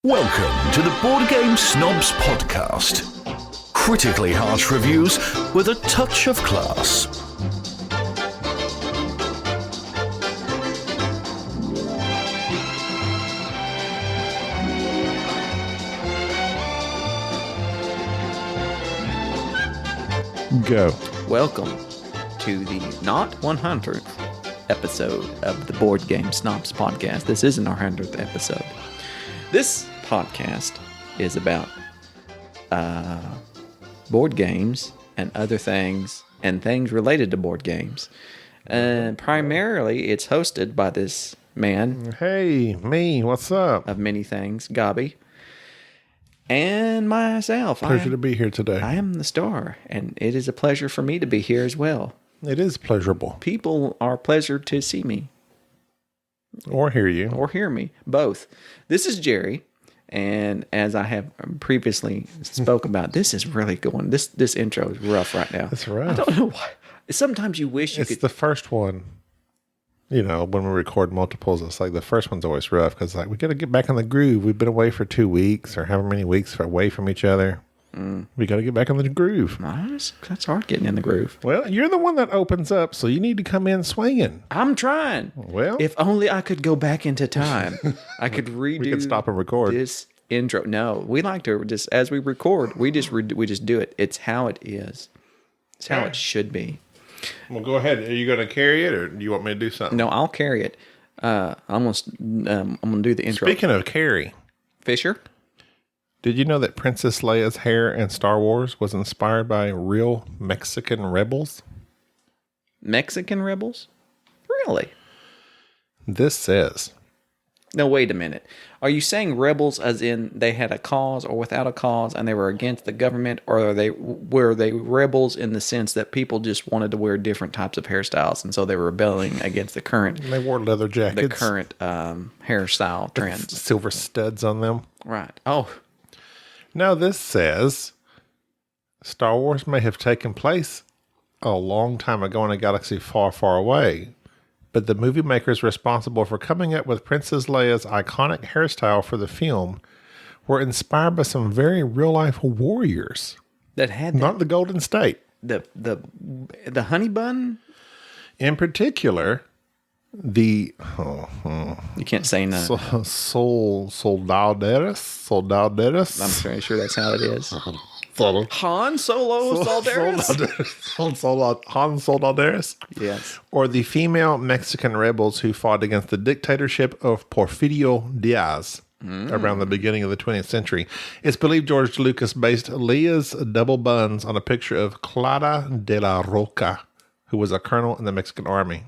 Welcome to the Board Game Snobs podcast. Critically harsh reviews with a touch of class. Go. Welcome to the not 100th episode of the Board Game Snobs podcast. This isn't our 100th episode. This podcast is about board games and other things and things related to board games. Primarily, it's hosted by this man. Hey, me. What's up? Of many things, Gabi, and myself. Pleasure to be here today. I am the star, and it is a pleasure for me to be here as well. It is pleasurable. People are pleasured to see me. Or hear you. Or hear me. Both. This is Jerry. And as I have previously spoke about, this is really going. This intro is rough right now. It's rough. I don't know why. Sometimes you wish you could. It's the first one. You know, when we record multiples, it's like the first one's always rough because like we got to get back in the groove. We've been away for 2 weeks or however many weeks away from each other. We got to get back in the groove. That's hard getting in the groove. Well, you're the one that opens up, so you need to come in swinging. I'm trying. Well, if only I could go back into time, I could redo. We could stop and record this intro. No, we like to just as we record, we just do it. It's how it is. It's how it should be. Well, go ahead. Are you going to carry it, or do you want me to do something? No, I'll carry it. I'm gonna do the intro. Speaking of carry, Fisher. Did you know that Princess Leia's hair in Star Wars was inspired by real Mexican rebels? Mexican rebels? Really? This says. No, wait a minute. Are you saying rebels as in they had a cause or without a cause and they were against the government, or were they rebels in the sense that people just wanted to wear different types of hairstyles and so they were rebelling against the current They wore leather jackets. the current hairstyle trends. Silver studs on them. Right. Oh. Now this says Star Wars may have taken place a long time ago in a galaxy far, far away, but the movie makers responsible for coming up with Princess Leia's iconic hairstyle for the film were inspired by some very real-life warriors. That had not the Golden State. The honey bun? In particular, the you can't say no. Soldaderas. I'm pretty sure that's how it is. Han Solo Soldaderas. Han Soldaderas. Yes. Or the female Mexican rebels who fought against the dictatorship of Porfirio Diaz around the beginning of the 20th century. It's believed George Lucas based Leia's double buns on a picture of Clara de la Roca, who was a colonel in the Mexican army.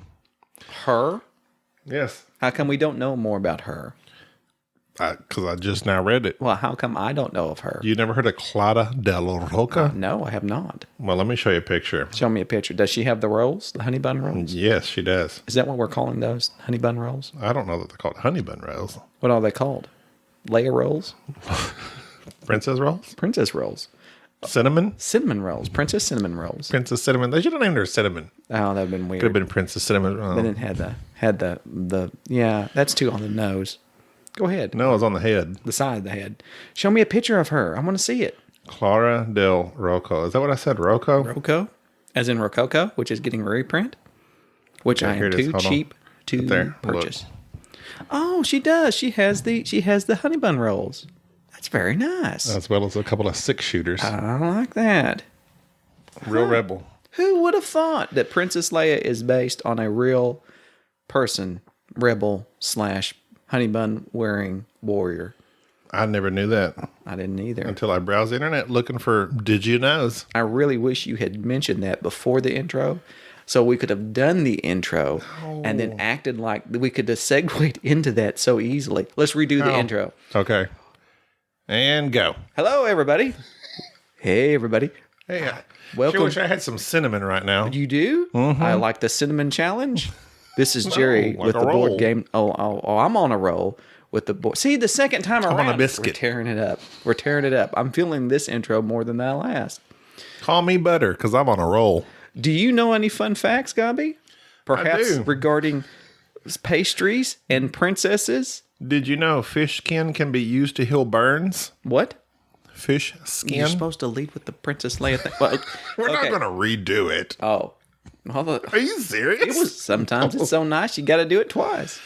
Her? Yes. How come we don't know more about her? Because I just now read it. Well, how come I don't know of her? You never heard of Clara de la Roca? No, I have not. Well, let me show you a picture. Show me a picture. Does she have the rolls? The honey bun rolls? Yes, she does. Is that what we're calling those? Honey bun rolls? I don't know that they're called honey bun rolls. What are they called? Leia rolls? Princess rolls? Princess rolls. Cinnamon? Cinnamon rolls. Princess cinnamon rolls. Princess Cinnamon. They should have named her Cinnamon. Oh, that would have been weird. Could have been Princess Cinnamon. They didn't had the yeah, that's too on the nose. Go ahead. No, it was on the head. The side of the head. Show me a picture of her. I want to see it. Clara del Roco. Is that what I said? Roco? Roco? As in Rococo, which is getting reprint? Which I am too cheap to purchase. Look. Oh, she does. She has the honey bun rolls. That's very nice. As well as a couple of 6-shooters. I like that. Real rebel. Who would have thought that Princess Leia is based on a real person, rebel / honey bun wearing warrior? I never knew that. I didn't either. Until I browsed the internet looking for did you knows. I really wish you had mentioned that before the intro, so we could have done the intro and then acted like we could have segued into that so easily. Let's redo the intro. Okay. And go. Hello, everybody. Hey, everybody. Hey, welcome. Sure wish I had some cinnamon right now. You do? Mm-hmm. I like the cinnamon challenge. This is Jerry with the board game. Oh, I'm on a roll with the board. See, the second time around, I'm on a biscuit. We're tearing it up. We're tearing it up. I'm feeling this intro more than that last. Call me Butter, because I'm on a roll. Do you know any fun facts, Gabi? Perhaps regarding pastries and princesses? Did you know fish skin can be used to heal burns? What? Fish You're skin? supposed to lead with the Princess Leia thing. Well, We're okay. not going to redo it. Oh. Are you serious? Sometimes it's so nice you got to do it twice.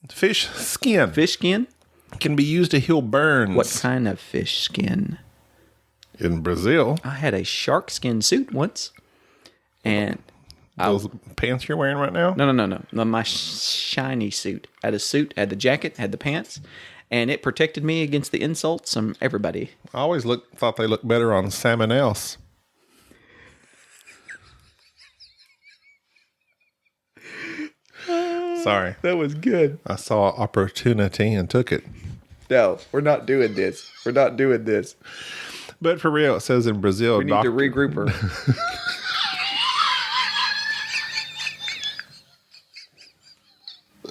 Fish skin Fish skin? can be used to heal burns. What kind of fish skin? In Brazil, I had a shark skin suit once. And those pants you're wearing right now? no. My shiny suit. I had a suit, had the jacket, had the pants, and it protected me against the insults from everybody. I always thought they looked better on salmon else. Sorry. That was good. I saw opportunity and took it. No, we're not doing this. We're not doing this. But for real, it says in Brazil, We need to regroup her.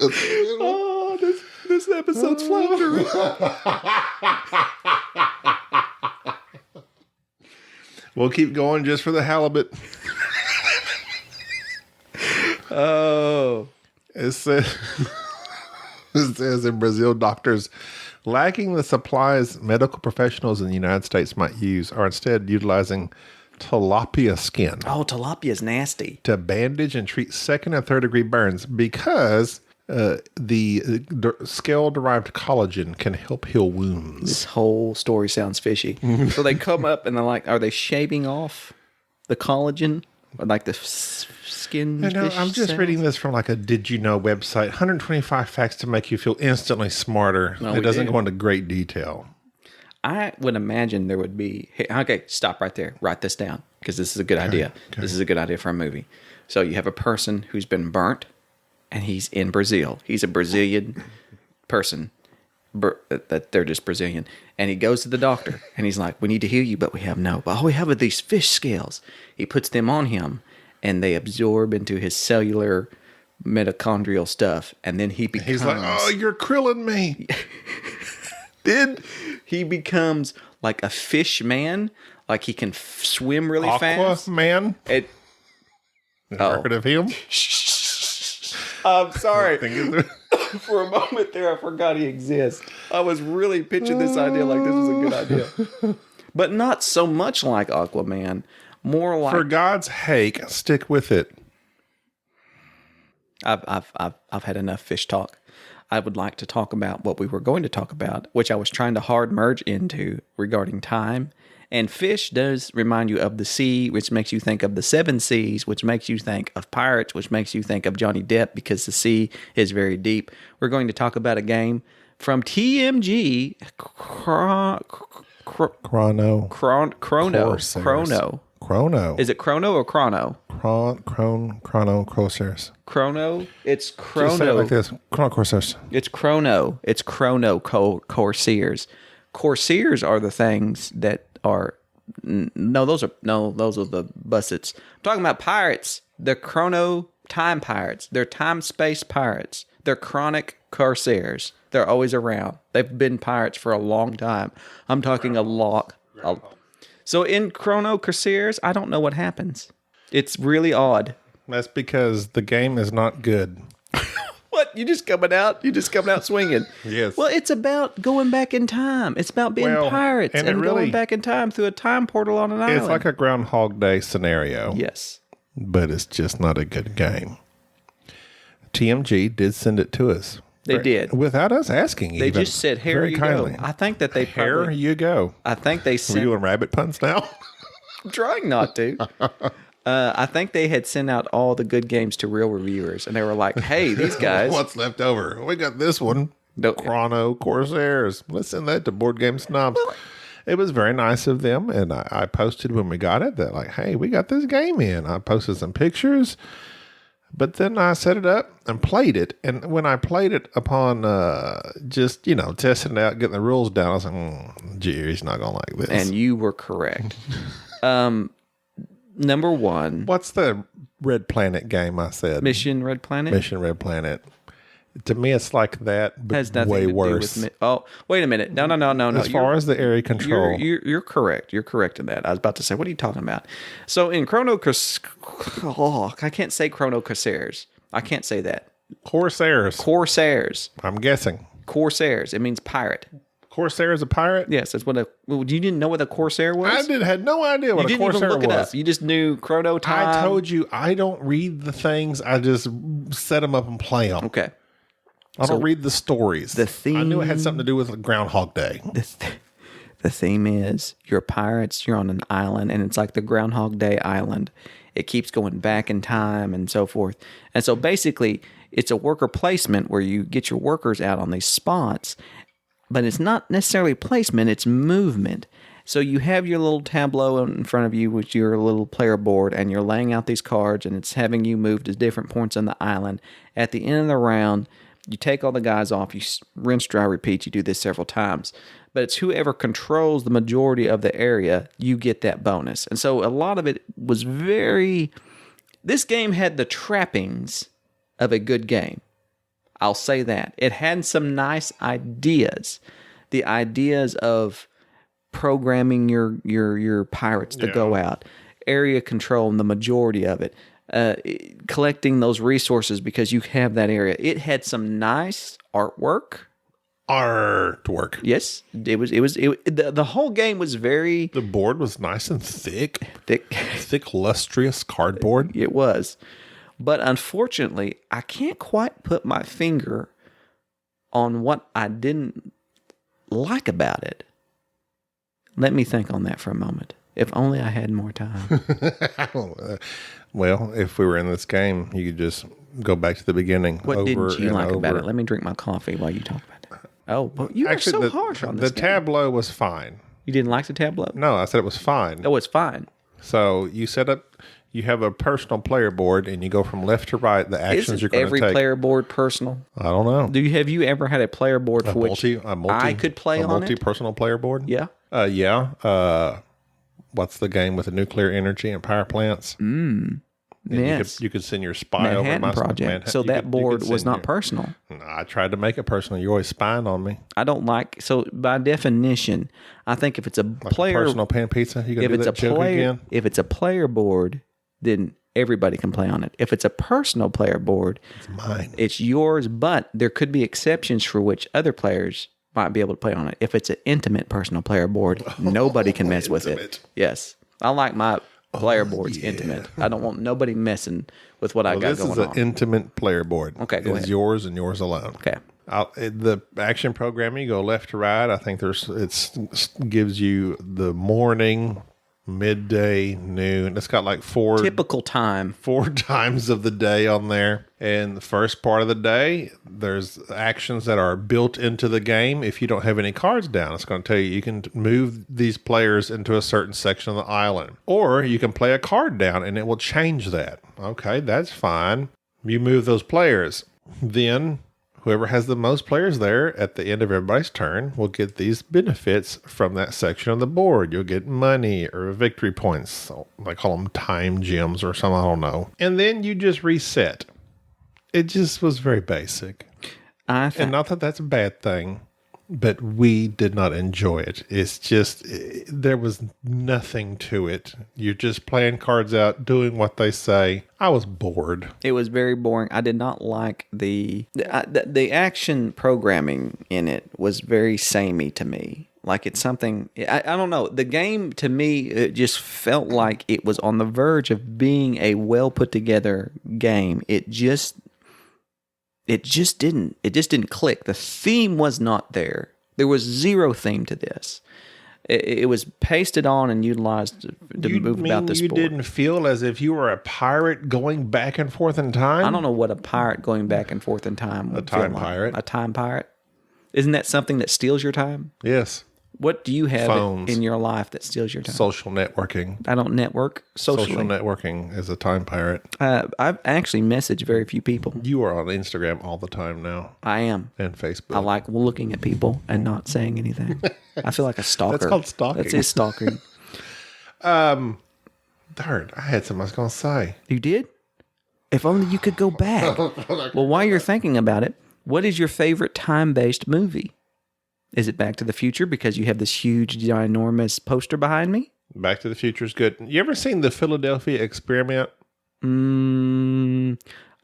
Oh, this episode's floundering. We'll keep going just for the halibut. Oh. It says, it says in Brazil, doctors lacking the supplies medical professionals in the United States might use are instead utilizing tilapia skin Oh, tilapia's nasty. to bandage and treat second and third degree burns because the scale-derived collagen can help heal wounds. This whole story sounds fishy. So they come up and they're like, are they shaving off the collagen? Or like the skin? I know, fish I'm just cells? reading this from like a Did You Know website. 125 facts to make you feel instantly smarter. No, It we doesn't do. go into great detail. I would imagine there would be. Hey, okay, stop right there. Write this down because this is a good idea. okay. This is a good idea for a movie. So you have a person who's been burnt, and he's in Brazil. He's a Brazilian person. That they're just Brazilian, and he goes to the doctor, and he's like, "We need to heal you, but we have no. All we have are these fish scales." He puts them on him, and they absorb into his cellular mitochondrial stuff, and then he becomes. He's like, oh, you're krilling me. Then he becomes like a fish man, like he can swim really Aqua fast. man. It, Never heard of him? I'm sorry. Think of- For a moment there, I forgot he exists. I was really pitching this idea like this was a good idea, but not so much like Aquaman. More like For God's sake, stick with it. I've had enough fish talk. I would like to talk about what we were going to talk about, which I was trying to hard merge into regarding time. And fish does remind you of the sea, which makes you think of the seven seas, which makes you think of pirates, which makes you think of Johnny Depp because the sea is very deep. We're going to talk about a game from TMG, Chrono. Corsairs. Chrono. Chrono. Is it Chrono or Chrono? Chrono Corsairs. Chrono? It's Just say it Chrono. like this. Chrono Corsairs. It's Chrono. It's Chrono Corsairs. Corsairs are the things that are those are the bussets. I'm talking about pirates. They're Chrono time pirates. They're time space pirates. They're chronic Corsairs. They're always around. They've been pirates for a long time. I'm talking a lot. So in Chrono Corsairs, I don't know what happens. It's really odd. That's because the game is not good. What? You just coming out swinging. Yes. Well, it's about going back in time. It's about being Well, pirates and and it really- going back in time through a time portal on an island. It's like a Groundhog Day scenario. Yes. But it's just not a good game. TMG did send it to us. They did. Without us asking They even. just said, "Here Very you kindly. go." I think that they Here probably. you go. I think they We're sent. doing rabbit puns now? I'm trying not to. I think they had sent out all the good games to real reviewers, and they were like, "Hey, these guys." What's left over? We got this one. No. Chrono Corsairs. Let's send that to Board Game Snobs. It was very nice of them, and I posted when we got it that like, hey, we got this game in. I posted some pictures, but then I set it up and played it. And when I played it upon just, testing it out, getting the rules down, I was like, Jerry's not going to like this. And you were correct. Number one, What's the Red Planet game I said? Mission Red Planet. Mission Red Planet. To me, it's like that, but Has nothing way to worse. do with oh, wait a minute. No. As far as the area control. You're correct. You're correct in that. I was about to say, what are you talking about? So in I can't say Chrono Corsairs. I can't say that. Corsairs. Corsairs. I'm guessing. Corsairs. It means pirate. Corsair is a pirate? Yes, that's what you didn't know what a Corsair was? Had no idea what a Corsair was. You didn't even look it up. You just knew Chrono Time. I told you, I don't read the things. I just set them up and play them. Okay. I don't read the stories. The theme, I knew it had something to do with Groundhog Day. The theme is you're pirates, you're on an island, and it's like the Groundhog Day island. It keeps going back in time and so forth. And so basically, it's a worker placement where you get your workers out on these spots, but it's not necessarily placement, it's movement. So you have your little tableau in front of you with your little player board, and you're laying out these cards, and it's having you move to different points on the island. At the end of the round, you take all the guys off, you rinse, dry, repeat. You do this several times. But it's whoever controls the majority of the area, you get that bonus. And so a lot of it was this game had the trappings of a good game. I'll say that. It had some nice ideas. The ideas of programming your pirates to go out, area control and the majority of it, collecting those resources because you have that area. It had some nice artwork. Yes, it was. The whole game was very. The board was nice and thick, lustrous cardboard. It was, but unfortunately, I can't quite put my finger on what I didn't like about it. Let me think on that for a moment. If only I had more time. Well, if we were in this game, you could just go back to the beginning. What didn't you like about it? Let me drink my coffee while you talk about it. Oh, but you are so harsh on this. The tableau was fine. You didn't like the tableau? No, I said it was fine. Oh, it's fine. So you you have a personal player board, and you go from left to right. The actions you're going to take. Every player board personal? I don't know. Have you ever had a player board for which I could play on it? A multi-personal player board? Yeah. Yeah. What's the game with the nuclear energy and power plants? Yes. You could send your spy Manhattan over Project. So that board was not personal. No, I tried to make it personal. You're always spying on me. I don't like. So by definition, I think if it's a player personal pan pizza, you gonna do that joke again? If it's a player board, then everybody can play on it. If it's a personal player board, it's mine. It's yours. But there could be exceptions for which other players might be able to play on it. If it's an intimate personal player board, nobody can mess with it. Yes, I like my player board's intimate. I don't want nobody messing with what I got going on. This is an intimate player board. Okay, go ahead. It's yours and yours alone. Okay. The action programming, you go left to right. I think it gives you the morning, midday, noon. It's got like four times of the day on there. And the first part of the day, there's actions that are built into the game. If you don't have any cards down, it's going to tell you can move these players into a certain section of the island. Or you can play a card down and it will change that. Okay, that's fine. You move those players. Then whoever has the most players there at the end of everybody's turn will get these benefits from that section of the board. You'll get money or victory points. So they call them time gems or something. I don't know. And then you just reset. It just was very basic. And not that that's a bad thing, but we did not enjoy it. It's just, there was nothing to it. You're just playing cards out, doing what they say. I was bored. It was very boring. I did not like the action programming in it was very samey to me. Like it's something, I don't know. The game to me, it just felt like it was on the verge of being a well put together game. It just didn't click. The theme was not there. There was zero theme to this. It was pasted on and utilized to move about this board. You didn't feel as if you were a pirate going back and forth in time? I don't know what a pirate going back and forth in time would feel like. A time pirate? Isn't that something that steals your time? Yes. What do you have in your life that steals your time? Social networking. I don't network socially. Social networking is a time pirate. I've actually messaged very few people. You are on Instagram all the time now. I am. And Facebook. I like looking at people and not saying anything. I feel like a stalker. That's called stalking. That's stalking. Darn, I had something I was going to say. You did? If only you could go back. Well, while you're thinking about it, what is your favorite time-based movie? Is it Back to the Future because you have this huge, ginormous poster behind me? Back to the Future is good. You ever seen the Philadelphia Experiment?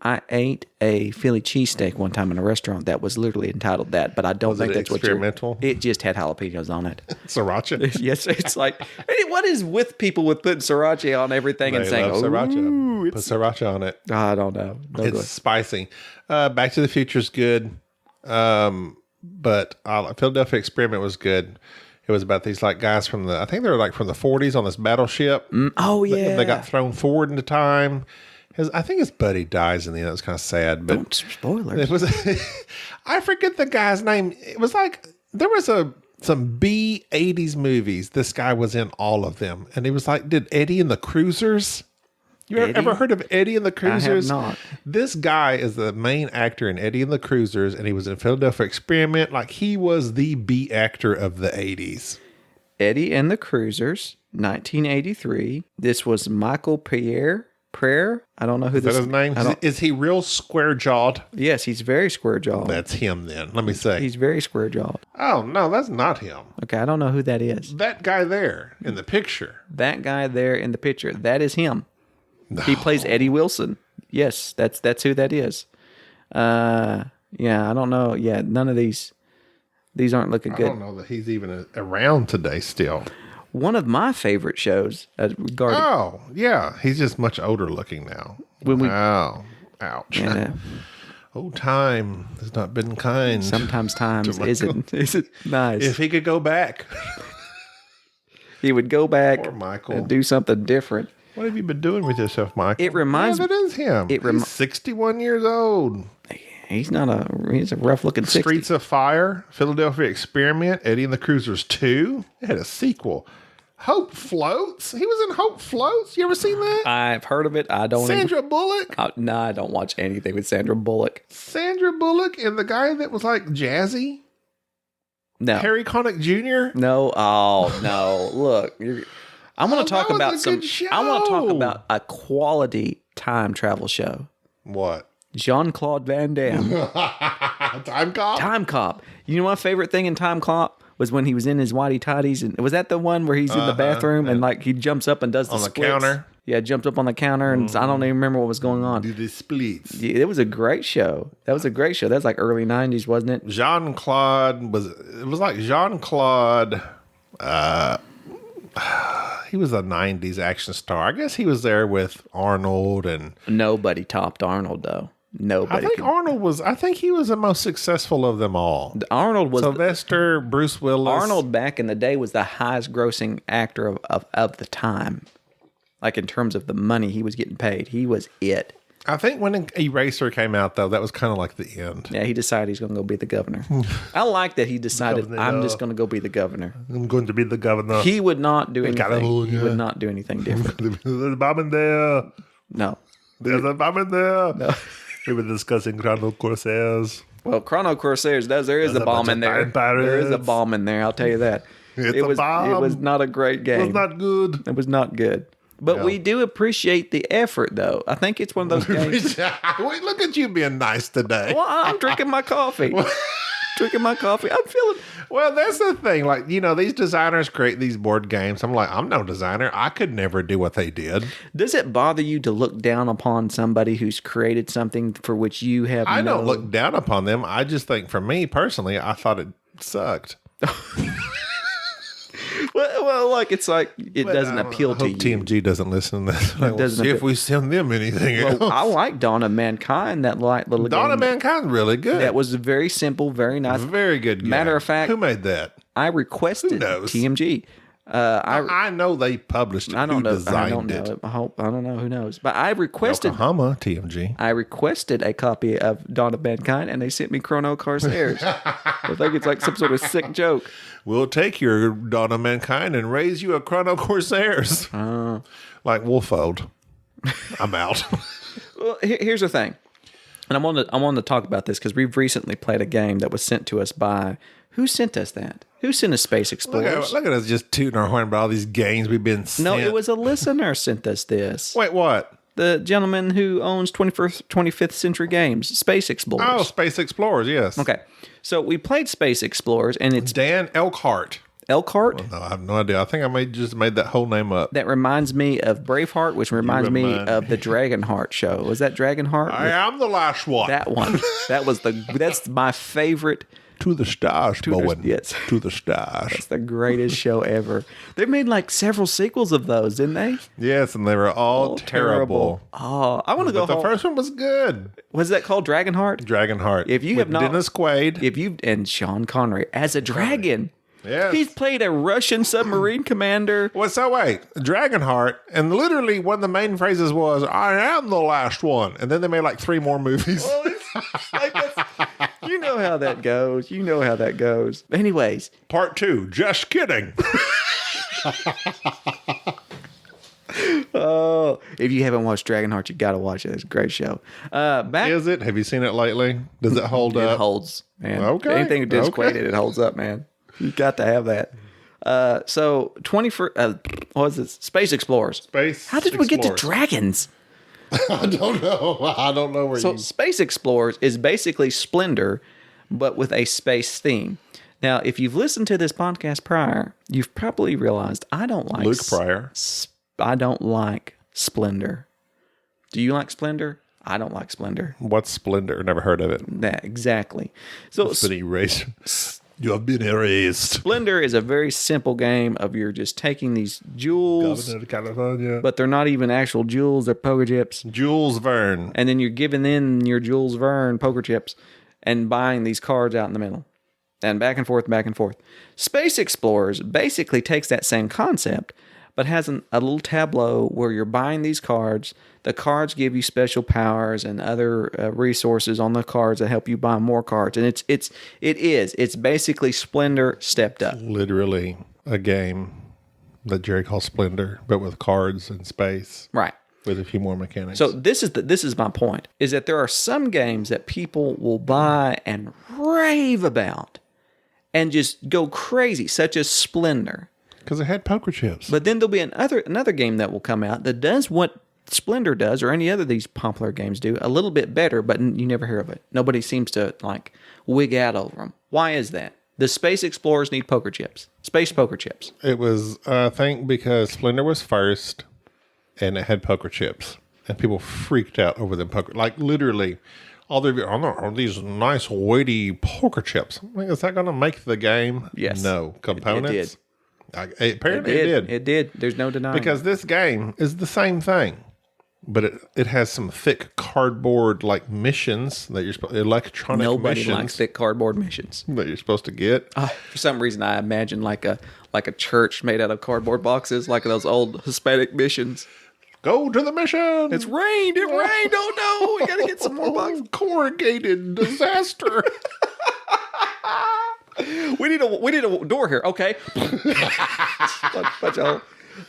I ate a Philly cheesesteak one time in a restaurant that was literally entitled that, but I don't think that's experimental? It just had jalapenos on it. Sriracha? Yes, it's like, hey, what is with people with putting sriracha on everything and saying, love sriracha. "Ooh, Put sriracha on it. I don't know. No It's good. spicy. Back to the Future is good. But Philadelphia Experiment was good. It was about these like guys from I think they were like from the 40s on this battleship. Oh, yeah. They got thrown forward into time. I think his buddy dies in the end. It was kind of sad. But Don't spoilers. it was, I forget the guy's name. It was like, there was some B-80s movies. This guy was in all of them. And he was like, did Eddie and the Cruisers? You ever heard of Eddie and the Cruisers? I have not. This guy is the main actor in Eddie and the Cruisers, and he was in Philadelphia Experiment. Like, he was the B actor of the 80s. Eddie and the Cruisers, 1983. This was Michael Prayer. I don't know who Is this that his name? Is he real square-jawed? Yes, he's very square jawed. That's him then. Let me say. He's very square jawed. Oh, no, that's not him. Okay, I don't know who that is. That guy there in the picture. That guy there in the picture, that is him. No. He plays Eddie Wilson. Yes, that's who that is. Yeah, I don't know. Yeah, none of these aren't looking good. I don't know that he's even around today still. One of my favorite shows regarding. Oh, yeah. He's just much older looking now. Wow. Ouch. Yeah. Oh, time has not been kind. Sometimes times isn't nice. If he could go back. He would go back Poor Michael. and do something different. What have you been doing with yourself, Michael? It reminds me. Yeah, that is him. He's 61 years old. He's a rough looking 60. Streets of Fire, Philadelphia Experiment, Eddie and the Cruisers 2. It had a sequel. Hope Floats. He was in Hope Floats. You ever seen that? I've heard of it. I don't. Sandra Bullock. No, I don't watch anything with Sandra Bullock. Sandra Bullock and the guy that was like jazzy. No. Harry Connick Jr. No. Oh no. Look, I want to talk about I want to talk about a quality time travel show. What? Jean-Claude Van Damme. Time Cop. Time Cop. You know my favorite thing in Time Cop was when he was in his whitey tighties, and was that the one where he's in the bathroom and like he jumps up and does the on the splits? counter? Yeah, jumped up on the counter, and I don't even remember what was going on. Do the splits. Yeah, it was a great show. That was a great show. That was like early 90s, wasn't it? Jean-Claude it was like Jean-Claude, he was a 90s action star. I guess he was there with Arnold and... Nobody topped Arnold, though. Nobody. I think he was the most successful of them all. Arnold was... Sylvester, Bruce Willis. Arnold back in the day was the highest grossing actor of the time. Like in terms of the money he was getting paid. He was it. I think when Eraser came out, though, that was kind of like the end. Yeah, he decided he's going to go be the governor. I like that he decided, I'm just going to go be the governor. I'm going to be the governor. He would not do anything. He would not do anything different. There's a bomb in there. No. There's a bomb in there. No. We were discussing Chrono Corsairs. Well, Chrono Corsairs, there is a bomb in there. There is a bomb in there, I'll tell you that. It was not a great game. It was not good. It was not good. But we do appreciate the effort, though. I think it's one of those games. Wait, look at you being nice today. Well, I'm drinking my coffee. I'm feeling... Well, that's the thing. Like, these designers create these board games. I'm like, I'm no designer. I could never do what they did. Does it bother you to look down upon somebody who's created something for which you have I don't look down upon them. I just think, for me personally, I thought it sucked. Well, like it's like it doesn't appeal to you. TMG doesn't listen to this. We'll see if we send them anything else. I like Dawn of Mankind. That light little Dawn game. of Mankind's really good. That was very simple, very nice, very good game. Matter of fact, who made that? I requested Who knows? TMG. I know they published it. I don't who know. designed I don't know. it? I don't know. Who knows? But I requested Yokohama TMG. I requested a copy of Dawn of Mankind, and they sent me Chrono Corsairs. I think it's like some sort of sick joke. We'll take your Dawn of Mankind and raise you a Chrono Corsairs. Like Wolfold. I'm out. Well, here's the thing. And I wanted to talk about this because we've recently played a game that was sent to us by... Who sent us that? Who sent us Space Explorers? Look at us just tooting our horn about all these games we've been sent. No, it was a listener sent us this. Wait, what? The gentleman who owns 25th Century Games, Space Explorers. Oh, Space Explorers, yes. Okay. So we played Space Explorers, and it's... Dan Elkhart. Elkhart. No, I have no idea. I think I just made that whole name up. That reminds me of Braveheart, which reminds me of the Dragonheart show. Was that Dragonheart? I am the last one. That one. That's my favorite. To the stars, Bowen. Yes. To the stars. That's the greatest show ever. They made like several sequels of those, didn't they? Yes, and they were all terrible. Oh, I want to go But the home. first one was good. Was that called Dragonheart? Dragonheart. If you with have not, Dennis Quaid. And Sean Connery as a dragon. Yes. He's played a Russian submarine commander. Well, so wait, Dragonheart, and literally one of the main phrases was, I am the last one. And then they made like 3 more movies. You know how that goes. Anyways. Part 2, just kidding. Oh, if you haven't watched Dragonheart, you got to watch it. It's a great show. Is it? Have you seen it lately? Does it hold up? It holds, man. Okay. Anything that is Okay. it holds up, man. You got to have that. So 21st, what was it? Space Explorers. How did we get to dragons? I don't know. I don't know where So Space Explorers is basically Splendor, but with a space theme. Now, if you've listened to this podcast prior, you've probably realized I don't like Luke Pryor. I don't like Splendor. Do you like Splendor? I don't like Splendor. What's Splendor? Never heard of it. That exactly. So It's been erased. You have been erased. Splendor is a very simple game of you're just taking these jewels, Governor of California. but they're not even actual jewels, they're poker chips. Jules Verne. And then you're giving in your Jules Verne poker chips and buying these cards out in the middle. And back and forth, back and forth. Space Explorers basically takes that same concept, but has a little tableau where you're buying these cards. The cards give you special powers and other resources on the cards that help you buy more cards. And it's basically Splendor stepped up. Literally a game that Jerry calls Splendor, but with cards and space. Right. With a few more mechanics. So this is my point, is that there are some games that people will buy and rave about and just go crazy, such as Splendor. Because it had poker chips. But then there'll be another game that will come out that does what Splendor does, or any other of these popular games do, a little bit better, but you never hear of it. Nobody seems to like wig out over them. Why is that? The Space Explorers need poker chips. Space poker chips. It was, I think, because Splendor was first, and it had poker chips. And people freaked out over them poker. Like, literally, all these nice, weighty poker chips. Like, is that going to make the game? Yes. No. Components? It did. Apparently it did. It did. There's no denying. Because this game is the same thing. But it has some thick cardboard like missions that you're supposed electronic nobody missions likes thick cardboard missions. that you're supposed to get. For some reason, I imagine like a church made out of cardboard boxes, like those old Hispanic missions. Go to the mission. It's rained. It rained. Oh no! We gotta get some more boxes. Corrugated disaster. We need a door here. Okay.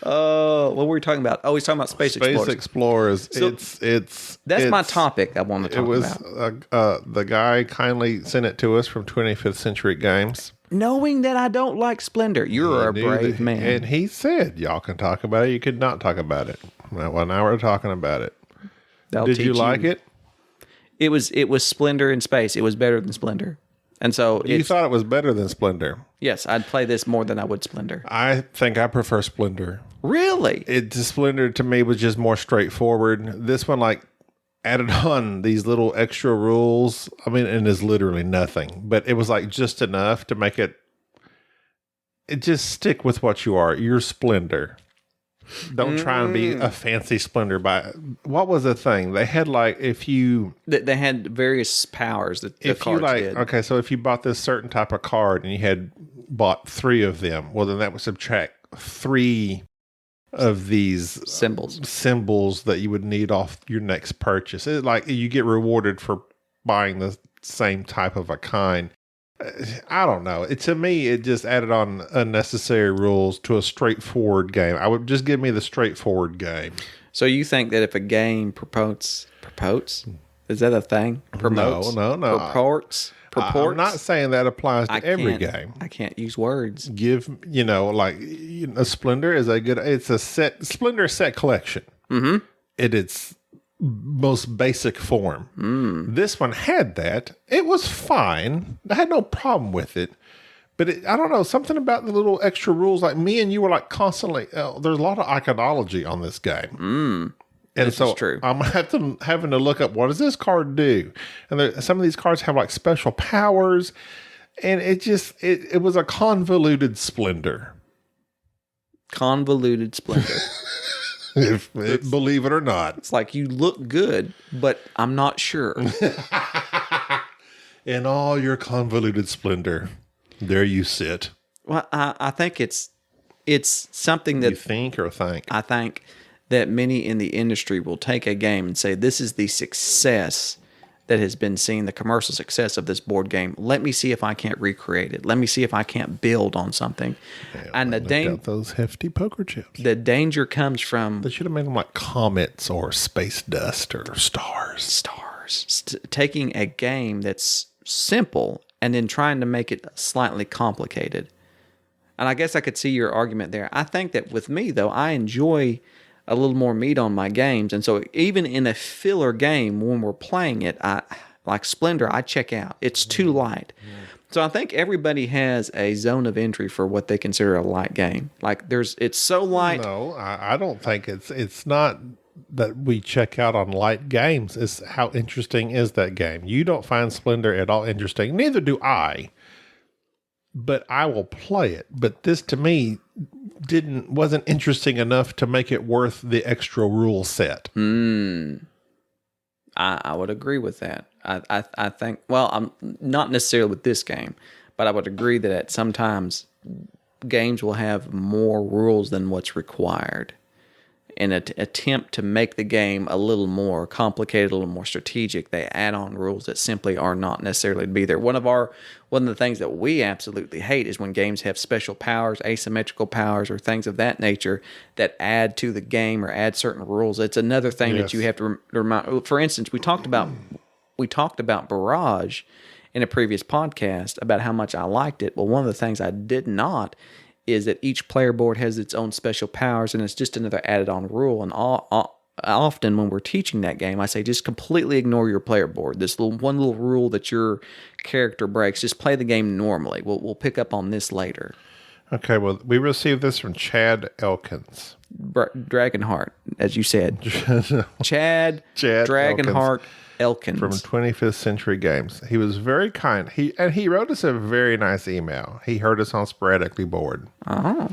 What were we talking about? Oh, he's talking about Space Explorers. So, it's that's my topic I want to talk about. It was the guy kindly sent it to us from 25th Century Games. Knowing that I don't like Splendor, you're a brave man. And he said, y'all can talk about it. You could not talk about it. Well, now we're talking about it. Did you like it? It was Splendor in space. It was better than Splendor. And so you thought it was better than Splendor? Yes, I'd play this more than I would Splendor. I think I prefer Splendor. Really? Splendor to me was just more straightforward. This one like added on these little extra rules. I mean, and is literally nothing, but it was like just enough to make it just stick with what you are. You're Splendor. Don't try and be a fancy Splendor. What was the thing? They had like, They had various powers that the cards did. Okay, so if you bought this certain type of card and you had bought 3 of them, well, then that would subtract 3 of these symbols that you would need off your next purchase. It's like you get rewarded for buying the same type of a kind. I don't know. To me, it just added on unnecessary rules to a straightforward game. I would just give me the straightforward game. So you think that if a game promotes? Is that a thing? Promotes? No. Purports? I'm not saying that applies to every game. I can't use words. A Splendor is it's a Splendor set collection. Mm-hmm. It's most basic form. This one had that. It was fine. I had no problem with it. But I don't know, something about the little extra rules. Like me and you were like constantly. There's a lot of iconology on this game. And This so is true. I'm having to look up, what does this card do? And some of these cards have like special powers, and it was a convoluted splendor. Convoluted splendor. Believe it or not. It's like you look good, but I'm not sure. In all your convoluted splendor, there you sit. Well, I think it's something that You think or think? I think that many in the industry will take a game and say, this is the success that has been seen, the commercial success of this board game. Let me see if I can't recreate it. Let me see if I can't build on something. And Those hefty poker chips. the danger comes from They should have made them like comets or space dust or stars. taking a game that's simple and then trying to make it slightly complicated. And I guess I could see your argument there. I think that with me, though, I enjoy a little more meat on my games. And so even in a filler game, when we're playing it, like Splendor, I check out. It's too light. So I think everybody has a zone of entry for what they consider a light game. Like it's so light. No, I don't think it's not that we check out on light games. It's how interesting is that game. You don't find Splendor at all interesting. Neither do I. But I will play it. But this to me wasn't interesting enough to make it worth the extra rule set. I would agree with that. I think, well, I'm not necessarily with this game, but I would agree that at sometimes games will have more rules than what's required. In an attempt to make the game a little more complicated, a little more strategic, they add on rules that simply are not necessarily to be there. One of the things that we absolutely hate is when games have special powers, asymmetrical powers, or things of that nature that add to the game or add certain rules. It's another thing that you have to remind. For instance, we talked about Barrage in a previous podcast about how much I liked it. Well, one of the things I did not is that each player board has its own special powers, and it's just another added on rule. And often when we're teaching that game, I say just completely ignore your player board. This one little rule that your character breaks, just play the game normally. We'll pick up on this later. Okay, well, we received this from Chad Elkins. Dragonheart, as you said. Chad Dragonheart Elkins. From 25th Century Games. He was very kind. He wrote us a very nice email. He heard us on Sporadically Board. Oh.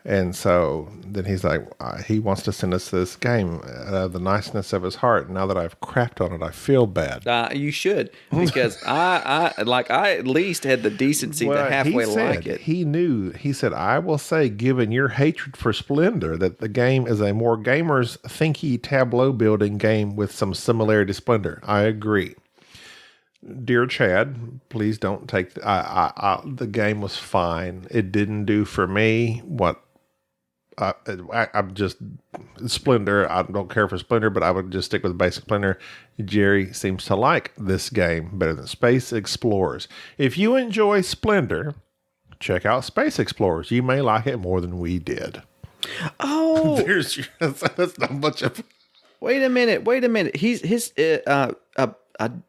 And so then he's like, he wants to send us this game out of the niceness of his heart. Now that I've crapped on it, I feel bad. You should, because I at least had the decency to halfway like it. He said, I will say, given your hatred for Splendor, that the game is a more gamers thinky tableau building game with some similarity to Splendor. I agree. Dear Chad, please don't take the game was fine. It didn't do for me what I'm just Splendor. I don't care for Splendor, but I would just stick with basic Splendor. Jerry seems to like this game better than Space Explorers. If you enjoy Splendor, check out Space Explorers. You may like it more than we did. Oh, that's not much of. Wait a minute.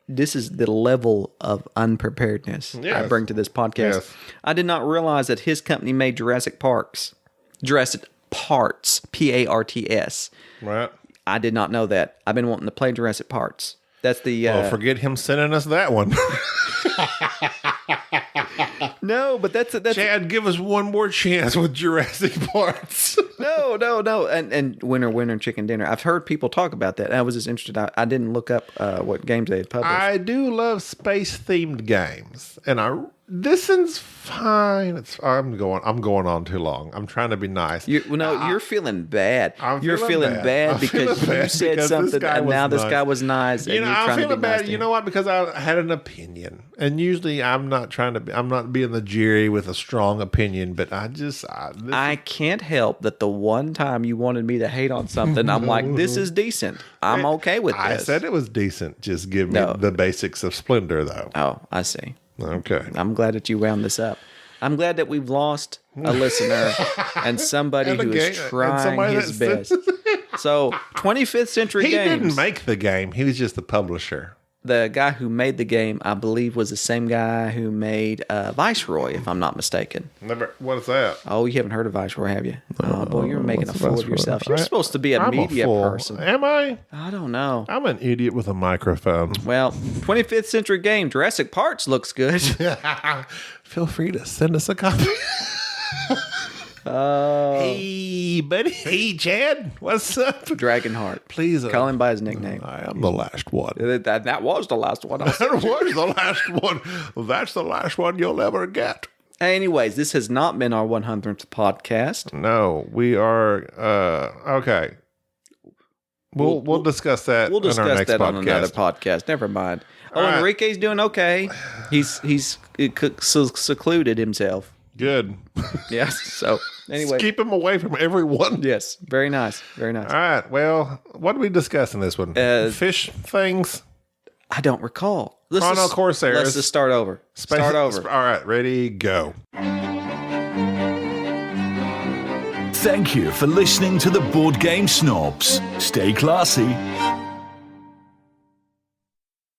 This is the level of unpreparedness I bring to this podcast. Yes. I did not realize that his company made Jurassic Parts, Parts. Right. I did not know that. I've been wanting to play Jurassic Parts. That's the. Forget him sending us that one. No, but that's Chad, give us one more chance with Jurassic Parts. No. And winner, chicken dinner. I've heard people talk about that. I was just interested. I didn't look up what games they had published. I do love space-themed games, and this one's fine. I'm going on too long. I'm trying to be nice. You're feeling bad. You're feeling bad because you said something, and now this guy was nice. And you're I'm feeling bad. Nice You know what? Because I had an opinion, and usually I'm not being the Jerry with a strong opinion, but I can't help that the one time you wanted me to hate on something, I'm like, this is decent. I'm okay with this. I said it was decent. Just give me the basics of Splendor, though. Oh, I see. Okay. I'm glad that you wound this up. I'm glad that we've lost a listener and somebody who is trying his best. So, 25th Century Games. He didn't make the game. He was just the publisher. the guy who made the game, I believe, was the same guy who made Viceroy, if I'm not mistaken. Never. What is that? Oh, you haven't heard of Viceroy, have you? Oh, boy, you're making a what's fool of Viceroy? yourself. You're supposed to be a I'm media fool. person. Am I? I don't know. I'm an idiot with a microphone. Well, 25th century game, Jurassic Parks looks good. Feel free to send us a copy. Hey, buddy. Hey, Chad. What's up? Dragonheart. Please. Call him by his nickname. I am the last one. That was the last one. That was the last one. That's the last one you'll ever get. Anyways, this has not been our 100th podcast. No, we are. Okay. We'll discuss that. We'll discuss in our next that podcast. on another podcast. Never mind. All right. Enrique's doing okay. He's secluded himself. Good. Yes. So anyway, Just keep him away from everyone. yes, very nice, very nice. All right. Well, what did we discuss in this one? Fish things. I don't recall. Chrono Corsairs. Let's just start over. Start over. All right. Ready? Go. Thank you for listening to the Board Game Snobs. Stay classy.